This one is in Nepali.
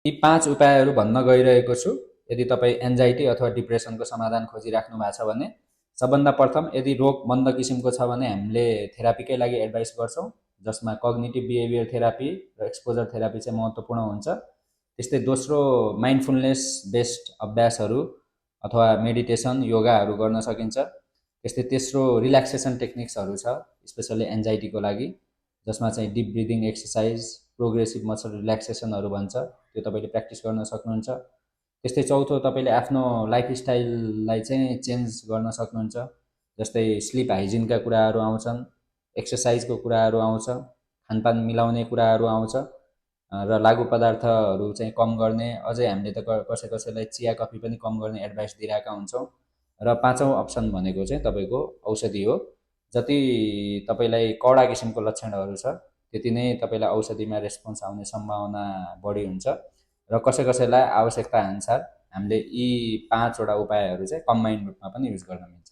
यी 5 उपायहरू भन्न गइरहेको छु। यदि तपाईँ एन्जाइटी अथवा डिप्रेसनको समाधान खोजिराख्नु भएको छ भने सबभन्दा प्रथम यदि रोग मन्द किसिमको छ भने हामीले थेरापीकै लागि एडभाइस गर्छौँ, जसमा कग्निटिभ बिहेभियर थेरापी र एक्सपोजर थेरापी चाहिँ महत्त्वपूर्ण हुन्छ। त्यस्तै दोस्रो माइन्डफुलनेस बेस्ड अभ्यासहरू अथवा मेडिटेसन योगाहरू गर्न सकिन्छ। त्यस्तै तेस्रो रिल्याक्सेसन टेक्निक्सहरू छ स्पेसल्ली एन्जाइटीको लागि, जसमा चाहिँ deep breathing exercise progressive muscle रिल्याक्सेसनहरू भन्छ, त्यो तपाईँले प्र्याक्टिस गर्न सक्नुहुन्छ। त्यस्तै चौथो तपाईँले आफ्नो लाइफस्टाइललाई चाहिँ चेन्ज गर्न सक्नुहुन्छ, जस्तै स्लिप हाइजिनका कुराहरू आउँछन्, एक्सर्साइजको कुराहरू आउँछ, खानपान मिलाउने कुराहरू आउँछ र लागु पदार्थहरू चाहिँ कम गर्ने, अझै हामीले त कसैलाई चिया कफी पनि कम गर्ने एडभाइस दिइरहेका हुन्छौँ। र पाँचौँ अप्सन भनेको चाहिँ तपाईँको औषधि हो। जति तपाईँलाई कडा किसिमको लक्षणहरू छ त्यति नै तपाईँलाई औषधिमा रेस्पोन्स आउने सम्भावना बढी हुन्छ र कसैलाई आवश्यकता अनुसार हामीले यी 5 वटा उपायहरू चाहिँ कम्बाइन्ड रूपमा पनि युज गर्न मिल्छ।